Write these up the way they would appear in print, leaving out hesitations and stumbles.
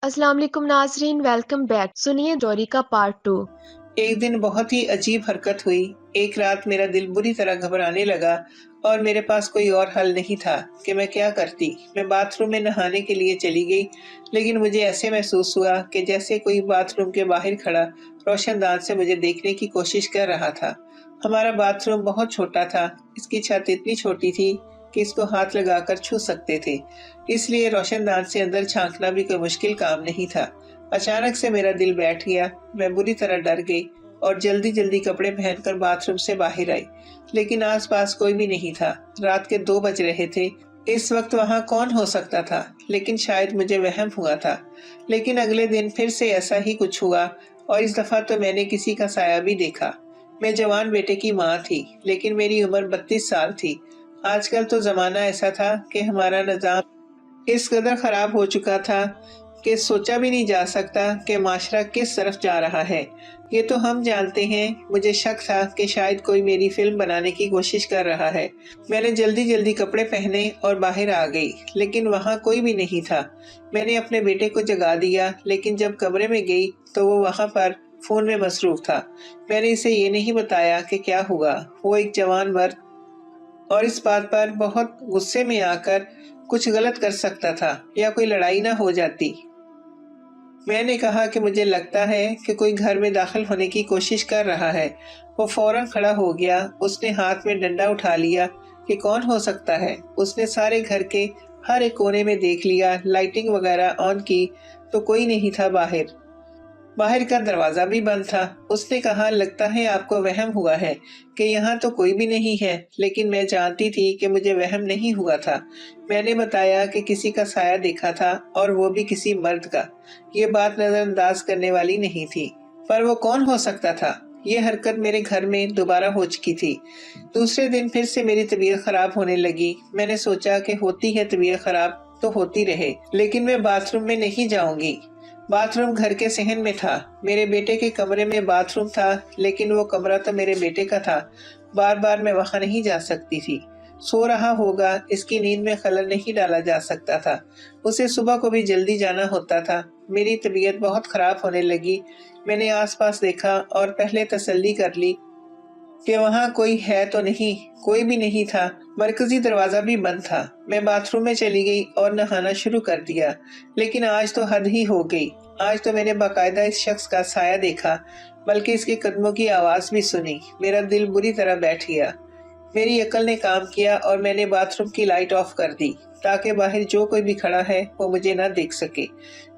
अस्सलाम वालेकुम नाजरीन, वेलकम बैक। सुनिए डोरी का पार्ट 2। एक दिन बहुत ही अजीब हरकत हुई। एक रात मेरा दिल बुरी तरह घबराने लगा और मेरे पास कोई और हल नहीं था कि मैं क्या करती। मैं बाथरूम में नहाने के लिए चली गई, लेकिन मुझे ऐसे महसूस हुआ कि जैसे कोई बाथरूम के बाहर खड़ा रोशनदान से मुझे देखने की कोशिश कर रहा था। हमारा बाथरूम बहुत छोटा था। इसकी छत इतनी छोटी थी कि इसको हाथ लगाकर छू सकते थे, इसलिए रोशनदान से अंदर झांकना भी कोई मुश्किल काम नहीं था। अचानक से मेरा दिल बैठ गया। मैं बुरी तरह डर गई और जल्दी जल्दी कपड़े पहनकर बाथरूम से बाहर आई, लेकिन आसपास कोई भी नहीं था। रात के 2 बज रहे थे। इस वक्त वहाँ कौन हो सकता था? लेकिन शायद मुझे वहम हुआ था। लेकिन अगले दिन फिर से ऐसा ही कुछ हुआ और इस दफा तो मैंने किसी का साया भी देखा। मैं जवान बेटे की माँ थी, लेकिन मेरी उम्र 32 साल थी। आजकल तो जमाना ऐसा था कि हमारा निजाम इस कदर खराब हो चुका था कि सोचा भी नहीं जा सकता कि माशरा किस तरफ जा रहा है। ये तो हम जानते हैं। मुझे शक था कि शायद कोई मेरी फिल्म बनाने की कोशिश कर रहा है। मैंने जल्दी जल्दी कपड़े पहने और बाहर आ गई, लेकिन वहाँ कोई भी नहीं था। मैंने अपने बेटे को जगा दिया, लेकिन जब कमरे में गई तो वो वहाँ पर फोन में मसरूफ था। मैंने इसे ये नहीं बताया कि क्या हुआ। वो एक जवान मर्द और इस बात पर बहुत गुस्से में आकर कुछ गलत कर सकता था या कोई लड़ाई ना हो जाती। मैंने कहा कि मुझे लगता है कि कोई घर में दाखिल होने की कोशिश कर रहा है। वो फौरन खड़ा हो गया। उसने हाथ में डंडा उठा लिया कि कौन हो सकता है। उसने सारे घर के हर एक कोने में देख लिया, लाइटिंग वगैरह ऑन की, तो कोई नहीं था बाहर। बाहर का दरवाजा भी बंद था। उसने कहा, लगता है आपको वहम हुआ है कि यहाँ तो कोई भी नहीं है, लेकिन मैं जानती थी कि मुझे वहम नहीं हुआ था। मैंने बताया कि किसी का साया देखा था और वो भी किसी मर्द का। ये बात नजरअंदाज करने वाली नहीं थी, पर वो कौन हो सकता था? ये हरकत मेरे घर में दोबारा हो चुकी थी। दूसरे दिन फिर से मेरी तबीयत खराब होने लगी। मैंने सोचा कि होती है तबीयत खराब तो होती रहे, लेकिन मैं बाथरूम में नहीं जाऊंगी। बाथरूम घर के सहन में था। मेरे बेटे के कमरे में बाथरूम था, लेकिन वो कमरा तो मेरे बेटे का था। बार बार मैं वहां नहीं जा सकती थी। सो रहा होगा, इसकी नींद में खलल नहीं डाला जा सकता था। उसे सुबह को भी जल्दी जाना होता था। मेरी तबीयत बहुत खराब होने लगी। मैंने आसपास देखा और पहले तसल्ली कर ली कि वहाँ कोई है तो नहीं। कोई भी नहीं था। मरकजी दरवाजा भी बंद था। मैं बाथरूम में चली गई और नहाना शुरू कर दिया, लेकिन आज तो हद ही हो गई। आज तो मैंने बाकायदा इस शख्स का साया देखा, बल्कि इसके कदमों की आवाज भी सुनी। मेरा दिल बुरी तरह बैठ गया। मेरी अकल ने काम किया और मैंने बाथरूम की लाइट ऑफ कर दी, ताकि बाहर जो कोई भी खड़ा है वो मुझे ना देख सके।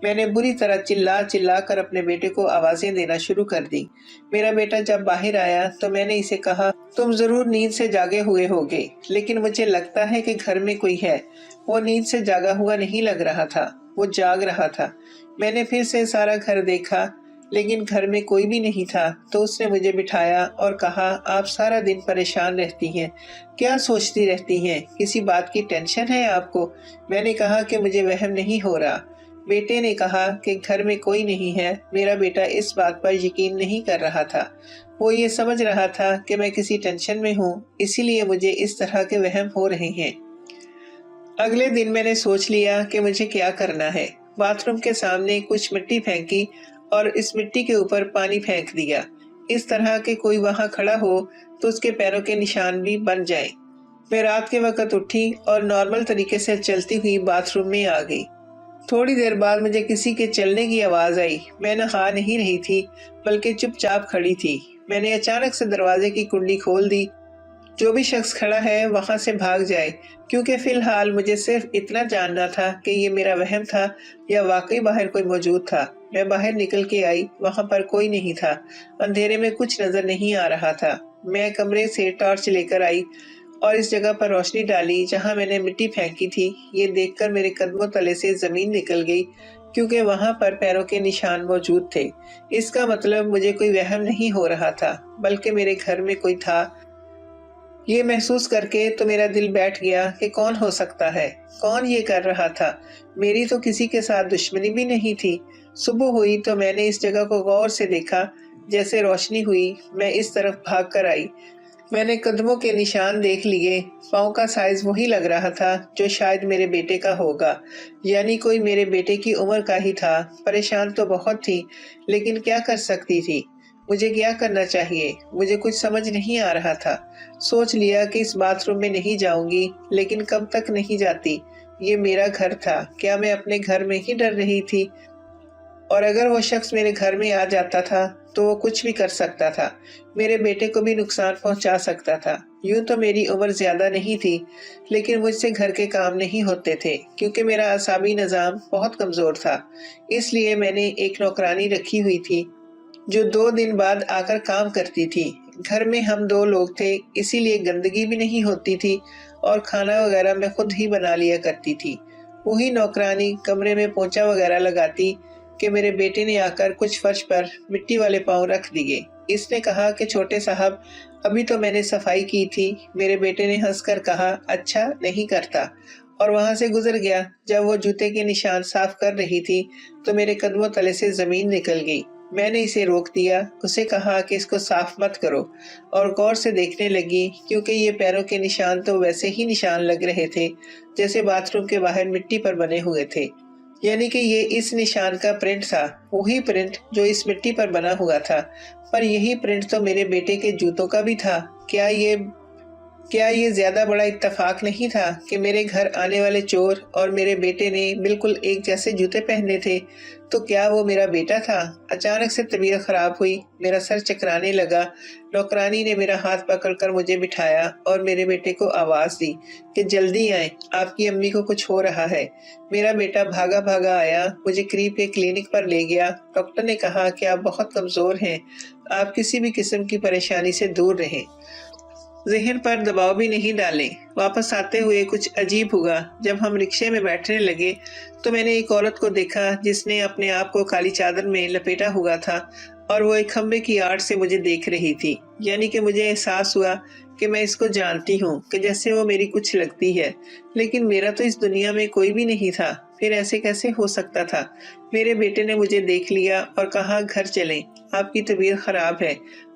मैंने बुरी तरह चिल्ला चिल्ला कर अपने बेटे को आवाजें देना शुरू कर दी। मेरा बेटा जब बाहर आया तो मैंने इसे कहा, तुम जरूर नींद से जागे हुए होगे, लेकिन मुझे लगता है कि घर में कोई है। वो नींद से जागा हुआ नहीं लग रहा था, वो जाग रहा था। मैंने फिर से सारा घर देखा, लेकिन घर में कोई भी नहीं था। तो उसने मुझे बिठाया और कहा, आप सारा दिन परेशान रहती हैं, क्या सोचती रहती हैं? किसी बात की टेंशन है आपको? मैंने कहा कि मुझे वहम नहीं हो रहा। बेटे ने कहा कि घर में कोई नहीं है। मेरा बेटा इस बात पर यकीन नहीं कर रहा था। वो ये समझ रहा था कि मैं किसी टेंशन में हूँ, इसीलिए मुझे इस तरह के वहम हो रहे हैं। अगले दिन मैंने सोच लिया कि मुझे क्या करना है। बाथरूम के सामने कुछ मिट्टी फेंकी और इस मिट्टी के ऊपर पानी फेंक दिया, इस तरह के कोई वहां खड़ा हो तो उसके पैरों के निशान भी बन जाए। मैं रात के वक्त उठी और नॉर्मल तरीके से चलती हुई बाथरूम में आ गई। थोड़ी देर बाद मुझे किसी के चलने की आवाज आई। मैं नहा नहीं रही थी, बल्कि चुपचाप खड़ी थी। मैंने अचानक से दरवाजे की कुंडी खोल दी। जो भी शख्स खड़ा है वहां से भाग जाए, क्योंकि फिलहाल मुझे सिर्फ इतना जानना था कि ये मेरा वहम था या वाकई बाहर कोई मौजूद था। मैं बाहर निकल के आई, वहां पर कोई नहीं था। अंधेरे में कुछ नजर नहीं आ रहा था। मैं कमरे से टॉर्च लेकर आई और इस जगह पर रोशनी डाली जहां मैंने मिट्टी फेंकी थी। ये देखकर मेरे कदमों तले से जमीन निकल गई, क्योंकि वहां पर पैरों के निशान मौजूद थे। इसका मतलब मुझे कोई वहम नहीं हो रहा था, बल्कि मेरे घर में कोई था। ये महसूस करके तो मेरा दिल बैठ गया कि कौन हो सकता है, कौन ये कर रहा था। मेरी तो किसी के साथ दुश्मनी भी नहीं थी। सुबह हुई तो मैंने इस जगह को गौर से देखा। जैसे रोशनी हुई मैं इस तरफ भाग कर आई, میں نے قدموں کے نشان دیکھ لیے۔ پاؤں کا سائز وہی لگ رہا تھا جو شاید میرے بیٹے کا ہوگا، یعنی کوئی میرے بیٹے کی عمر کا ہی تھا۔ پریشان تو بہت تھی، لیکن کیا کر سکتی تھی؟ مجھے کیا کرنا چاہیے؟ مجھے کچھ سمجھ نہیں آ رہا تھا۔ سوچ لیا کہ اس باتھ روم میں نہیں جاؤں گی، لیکن کب تک نہیں جاتی؟ یہ میرا گھر تھا۔ کیا میں اپنے گھر میں ہی ڈر رہی تھی؟ اور اگر وہ شخص میرے گھر میں آ جاتا تھا تو وہ کچھ بھی کر سکتا تھا، میرے بیٹے کو بھی نقصان پہنچا سکتا تھا۔ یوں تو میری عمر زیادہ نہیں تھی، لیکن مجھ سے گھر کے کام نہیں ہوتے تھے کیونکہ میرا اعصابی نظام بہت کمزور تھا۔ اس لیے میں نے ایک نوکرانی رکھی ہوئی تھی جو 2 دن بعد آ کر کام کرتی تھی۔ گھر میں ہم 2 لوگ تھے، اسی لیے گندگی بھی نہیں ہوتی تھی اور کھانا وغیرہ میں خود ہی بنا لیا کرتی تھی۔ وہی نوکرانی کمرے میں پونچھا وغیرہ لگاتی کہ میرے بیٹے نے آ کر کچھ فرش پر مٹی والے پاؤں رکھ دیے۔ اس نے کہا کہ چھوٹے صاحب، ابھی تو میں نے صفائی کی تھی۔ میرے بیٹے نے ہنس کر کہا، اچھا نہیں کرتا، اور وہاں سے گزر گیا۔ جب وہ جوتے کے نشان صاف کر رہی تھی تو میرے قدموں تلے سے زمین نکل گئی۔ میں نے اسے روک دیا، اسے کہا کہ اس کو صاف مت کرو، اور غور سے دیکھنے لگی کیونکہ یہ پیروں کے نشان تو ویسے ہی نشان لگ رہے تھے جیسے باتھ روم کے باہر مٹی پر بنے ہوئے تھے، یعنی کہ یہ اس نشان کا پرنٹ تھا، وہی پرنٹ جو اس مٹی پر بنا ہوا تھا۔ پر یہی پرنٹ تو میرے بیٹے کے جوتوں کا بھی تھا۔ کیا یہ زیادہ بڑا اتفاق نہیں تھا کہ میرے گھر آنے والے چور اور میرے بیٹے نے بالکل ایک جیسے جوتے پہنے تھے؟ تو کیا وہ میرا بیٹا تھا؟ اچانک سے طبیعت خراب ہوئی، میرا سر چکرانے لگا۔ نوکرانی نے میرا ہاتھ پکڑ کر مجھے بٹھایا اور میرے بیٹے کو آواز دی کہ جلدی آئیں، آپ کی امی کو کچھ ہو رہا ہے۔ میرا بیٹا بھاگا بھاگا آیا، مجھے قریب کے کلینک پر لے گیا۔ ڈاکٹر نے کہا کہ آپ بہت کمزور ہیں، آپ کسی بھی قسم کی پریشانی سے دور رہیں، ذہن پر دباؤ بھی نہیں ڈالیں۔ واپس آتے ہوئے کچھ عجیب ہوا۔ جب ہم رکشے میں بیٹھنے لگے تو میں نے ایک عورت کو دیکھا جس نے اپنے آپ کو کالی چادر میں لپیٹا ہوا تھا اور وہ ایک کھمبے کی آڑ سے مجھے دیکھ رہی تھی، یعنی کہ مجھے احساس ہوا کہ میں اس کو جانتی ہوں، کہ جیسے وہ میری کچھ لگتی ہے، لیکن میرا تو اس دنیا میں کوئی بھی نہیں تھا۔ پھر ایسے کیسے ہو سکتا تھا؟ میرے بیٹے نے مجھے دیکھ لیا اور کہا، گھر چلیں، آپ کی طبیعت خراب ہے،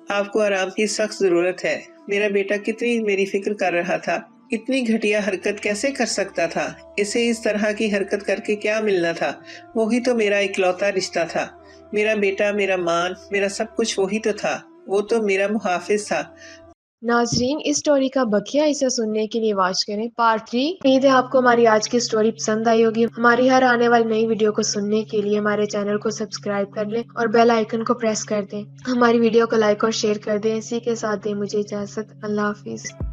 آپ کو آرام کی سخت ضرورت ہے۔ میرا بیٹا کتنی میری فکر کر رہا تھا، اتنی گھٹیا حرکت کیسے کر سکتا تھا؟ اسے اس طرح کی حرکت کر کے کیا ملنا تھا؟ وہی تو میرا اکلوتا رشتہ تھا، میرا بیٹا، میرا مان، میرا سب کچھ وہی تو تھا، وہ تو میرا محافظ تھا۔ ناظرین، اس سٹوری کا بقیہ اسے سننے کے لیے واچ کریں پارٹ 3۔ امید ہے آپ کو ہماری آج کی سٹوری پسند آئی ہوگی۔ ہماری ہر آنے والی نئی ویڈیو کو سننے کے لیے ہمارے چینل کو سبسکرائب کر لیں اور بیل آئیکن کو پریس کر دیں۔ ہماری ویڈیو کو لائک اور شیئر کر دیں۔ اسی کے ساتھ دیں مجھے اجازت۔ اللہ حافظ۔